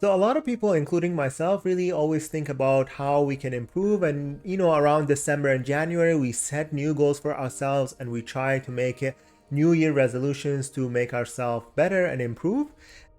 So a lot of people, including myself, really always think about how we can improve. And, around December and January, we set new goals for ourselves and we try to make it New Year resolutions to make ourselves better and improve.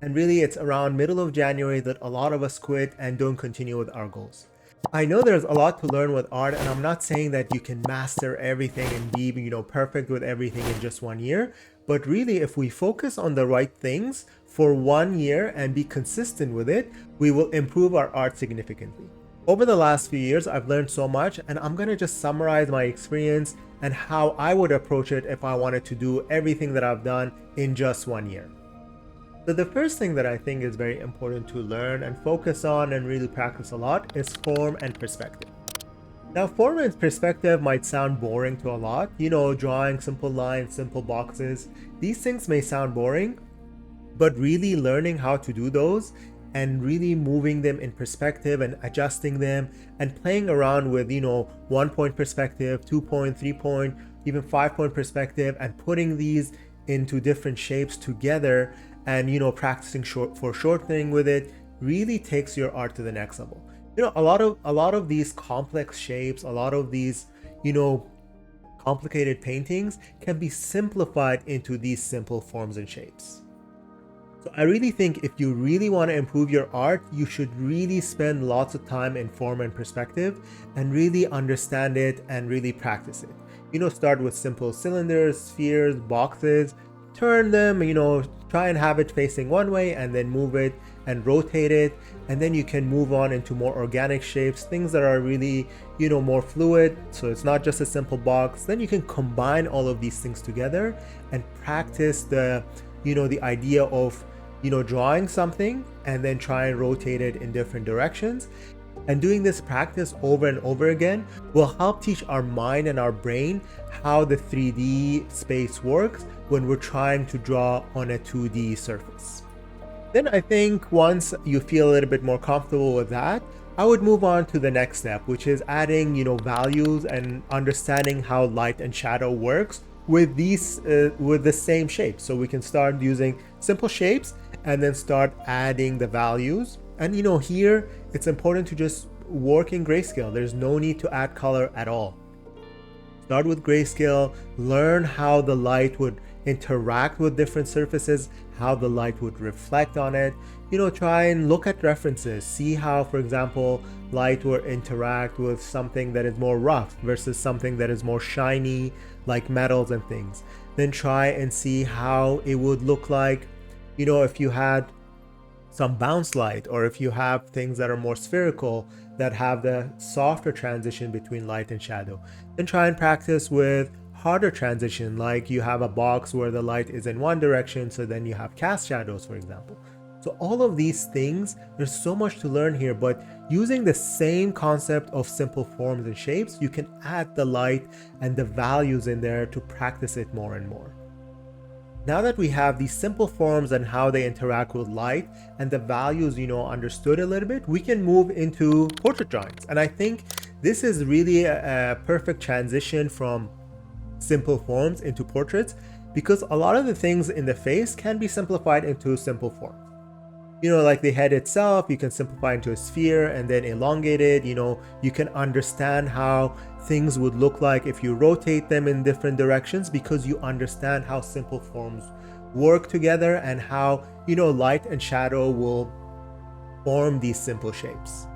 And really, it's around middle of January that a lot of us quit and don't continue with our goals. I know there's a lot to learn with art, and I'm not saying that you can master everything and be, perfect with everything in just 1 year. But really, if we focus on the right things for 1 year and be consistent with it, we will improve our art significantly. Over the last few years, I've learned so much, and I'm gonna just summarize my experience and how I would approach it if I wanted to do everything that I've done in just 1 year. So the first thing that I think is very important to learn and focus on and really practice a lot is form and perspective. Now, form and perspective might sound boring to a lot, drawing simple lines, simple boxes. These things may sound boring, but really learning how to do those and really moving them in perspective and adjusting them and playing around with, 1 point perspective, 2 point, 3 point, even 5 point perspective, and putting these into different shapes together and, practicing shortening with it really takes your art to the next level. A lot of these complex shapes, a lot of these, complicated paintings can be simplified into these simple forms and shapes. So I really think if you really want to improve your art, you should really spend lots of time in form and perspective and really understand it and really practice it. Start with simple cylinders, spheres, boxes, turn them, try and have it facing one way and then move it and rotate it. And then you can move on into more organic shapes, things that are really, more fluid. So it's not just a simple box. Then you can combine all of these things together and practice the idea of, drawing something and then try and rotate it in different directions. And doing this practice over and over again will help teach our mind and our brain how the 3D space works when we're trying to draw on a 2D surface. Then I think once you feel a little bit more comfortable with that, I would move on to the next step, which is adding, values and understanding how light and shadow works with the same shapes. So we can start using simple shapes and then start adding the values. And here it's important to just work in grayscale. There's no need to add color at all. Start with grayscale, learn how the light would interact with different surfaces, how the light would reflect on it. Try and look at references, see how, for example, light would interact with something that is more rough versus something that is more shiny, like metals and things. Then try and see how it would look like, if you had some bounce light, or if you have things that are more spherical that have the softer transition between light and shadow. Then try and practice with harder transition, like you have a box where the light is in one direction, so then you have cast shadows, for example. So all of these things, there's so much to learn here, but using the same concept of simple forms and shapes, you can add the light and the values in there to practice it more and more. Now that we have these simple forms and how they interact with light and the values, understood a little bit, we can move into portrait drawings. And I think this is really a perfect transition from simple forms into portraits, because a lot of the things in the face can be simplified into simple forms. Like the head itself, you can simplify into a sphere and then elongate it. You can understand how things would look like if you rotate them in different directions, because you understand how simple forms work together and how, light and shadow will form these simple shapes.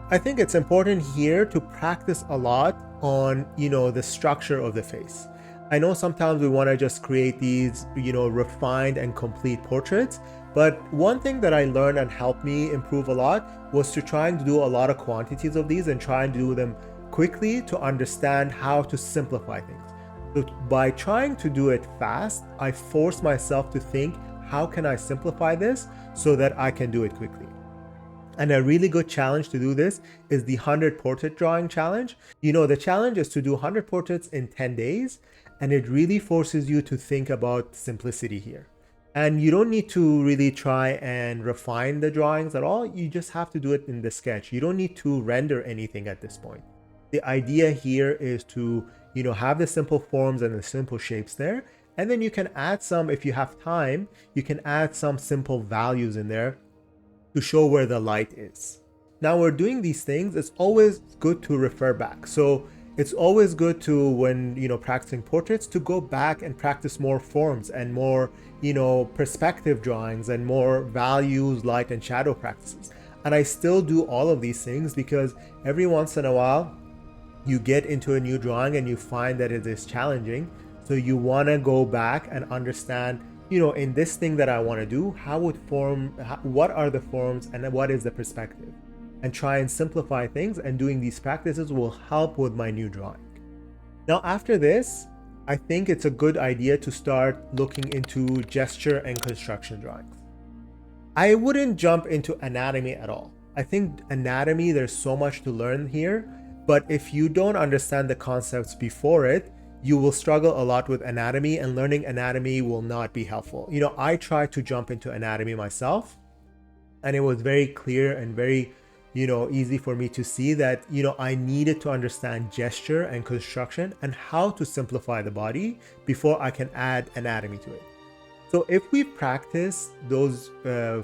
I think it's important here to practice a lot on, the structure of the face. I know sometimes we want to just create these, refined and complete portraits. But one thing that I learned and helped me improve a lot was to try and do a lot of quantities of these and try and do them quickly to understand how to simplify things. So by trying to do it fast, I force myself to think, how can I simplify this so that I can do it quickly? And a really good challenge to do this is the 100 portrait drawing challenge. The challenge is to do 100 portraits in 10 days, and it really forces you to think about simplicity here. And you don't need to really try and refine the drawings at all. You just have to do it in the sketch. You don't need to render anything at this point. The idea here is to, have the simple forms and the simple shapes there. And then you can add some, if you have time, you can add some simple values in there to show where the light is. Now we're doing these things, it's always good to refer back. So it's always good to, when practicing portraits, to go back and practice more forms and more perspective drawings and more values, light and shadow practices. And I still do all of these things because every once in a while you get into a new drawing and you find that it is challenging. So you want to go back and understand, in this thing that I want to do, what are the forms and what is the perspective, and try and simplify things. And doing these practices will help with my new drawing. Now, after this, I think it's a good idea to start looking into gesture and construction drawings. I wouldn't jump into anatomy at all. I think anatomy, there's so much to learn here, but if you don't understand the concepts before it, you will struggle a lot with anatomy, and learning anatomy will not be helpful. I tried to jump into anatomy myself, and it was very clear and very, easy for me to see that, I needed to understand gesture and construction and how to simplify the body before I can add anatomy to it. So if we practice those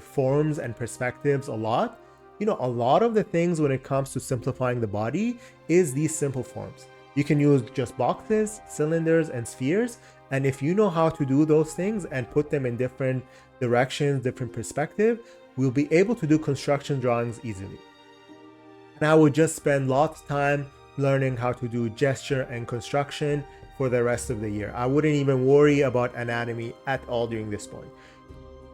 forms and perspectives a lot of the things when it comes to simplifying the body is these simple forms. You can use just boxes, cylinders, and spheres. And if you know how to do those things and put them in different directions, different perspective, we'll be able to do construction drawings easily. And I would just spend lots of time learning how to do gesture and construction for the rest of the year. I wouldn't even worry about anatomy at all during this point.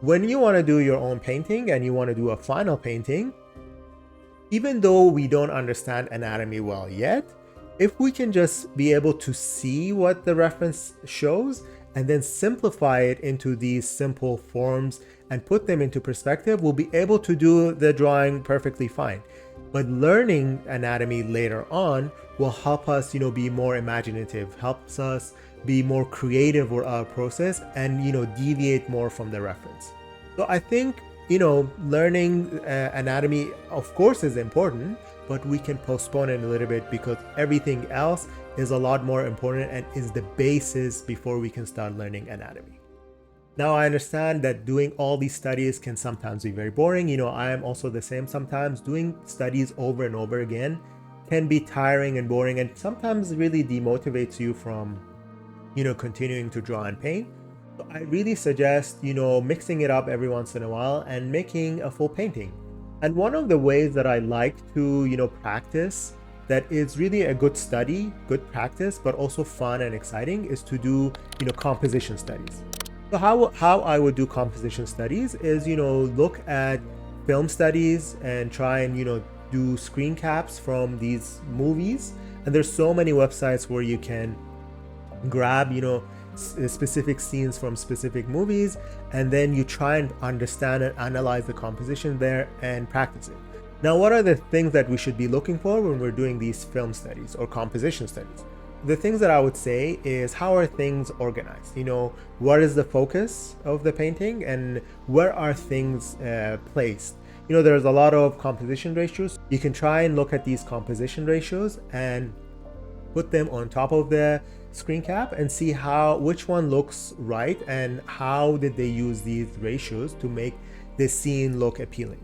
When you want to do your own painting and you want to do a final painting, even though we don't understand anatomy well yet, if we can just be able to see what the reference shows and then simplify it into these simple forms and put them into perspective, we'll be able to do the drawing perfectly fine. But learning anatomy later on will help us, be more imaginative, helps us be more creative with our process, and, deviate more from the reference. So I think, learning anatomy, of course, is important, but we can postpone it a little bit because everything else is a lot more important and is the basis before we can start learning anatomy. Now, I understand that doing all these studies can sometimes be very boring. I am also the same sometimes. Doing studies over and over again can be tiring and boring, and sometimes really demotivates you from, continuing to draw and paint. So I really suggest, mixing it up every once in a while and making a full painting. And one of the ways that I like to, practice that is really a good study, good practice, but also fun and exciting is to do, composition studies. So how I would do composition studies is, look at film studies and try and, do screen caps from these movies. And there's so many websites where you can grab, specific scenes from specific movies, and then you try and understand and analyze the composition there and practice it. Now, what are the things that we should be looking for when we're doing these film studies or composition studies? The things that I would say is, how are things organized? What is the focus of the painting and where are things placed? There's a lot of composition ratios. You can try and look at these composition ratios and put them on top of the screen cap and see which one looks right and how did they use these ratios to make the scene look appealing.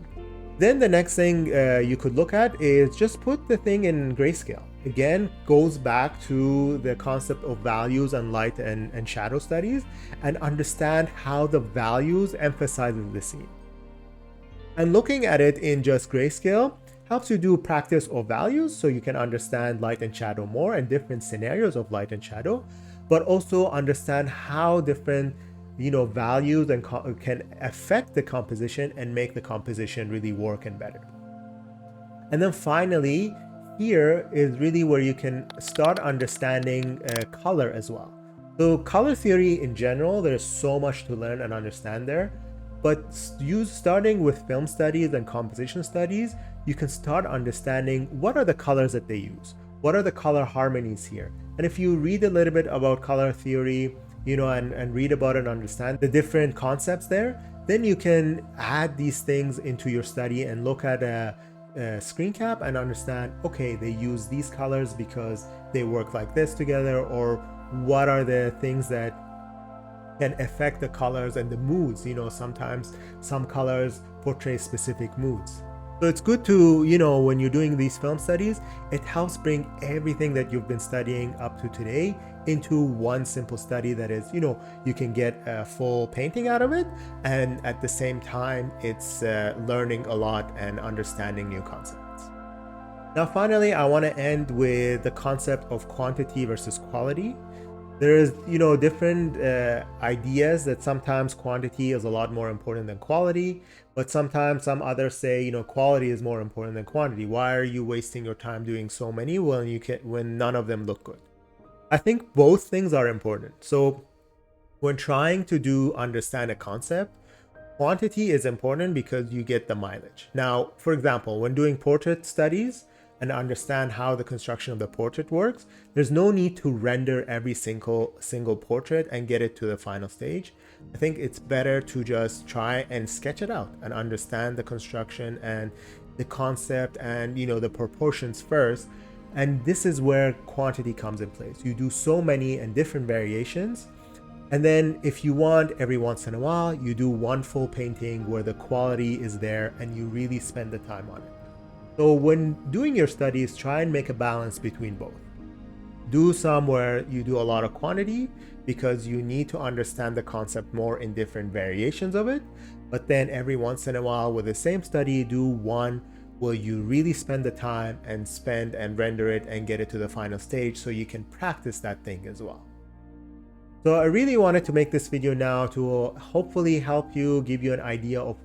Then the next thing you could look at is just put the thing in grayscale. Again, goes back to the concept of values and light and shadow studies, and understand how the values emphasizes the scene. And looking at it in just grayscale helps you do practice of values so you can understand light and shadow more and different scenarios of light and shadow, but also understand how different values and can affect the composition and make the composition really work and better. And then finally, here is really where you can start understanding color as well. So color theory in general, there's so much to learn and understand there, but starting with film studies and composition studies, you can start understanding what are the colors that they use, what are the color harmonies here. And if you read a little bit about color theory, and read about it and understand the different concepts there, then you can add these things into your study and look at a screen cap and understand, okay, they use these colors because they work like this together, or what are the things that can affect the colors and the moods. Sometimes some colors portray specific moods. So it's good to, when you're doing these film studies, it helps bring everything that you've been studying up to today into one simple study that is, you can get a full painting out of it. And at the same time, it's learning a lot and understanding new concepts. Now, finally, I want to end with the concept of quantity versus quality. There's, different ideas that sometimes quantity is a lot more important than quality, but sometimes some others say, quality is more important than quantity. Why are you wasting your time doing so many when none of them look good? I think both things are important. So when trying to understand a concept, quantity is important because you get the mileage. Now, for example, when doing portrait studies, and understand how the construction of the portrait works, there's no need to render every single portrait and get it to the final stage. I think it's better to just try and sketch it out and understand the construction and the concept and the proportions first. And this is where quantity comes in place. You do so many and different variations. And then if you want, every once in a while, you do one full painting where the quality is there and you really spend the time on it. So when doing your studies, try and make a balance between both. Do some where you do a lot of quantity because you need to understand the concept more in different variations of it. But then every once in a while with the same study, do one where you really spend the time and render it and get it to the final stage so you can practice that thing as well. So I really wanted to make this video now to hopefully help you, give you an idea of,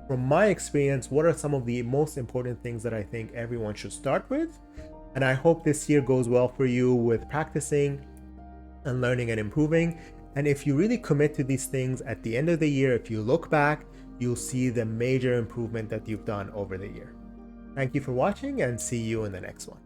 from my experience, what are some of the most important things that I think everyone should start with. And I hope this year goes well for you with practicing and learning and improving. And if you really commit to these things at the end of the year, if you look back, you'll see the major improvement that you've done over the year. Thank you for watching and see you in the next one.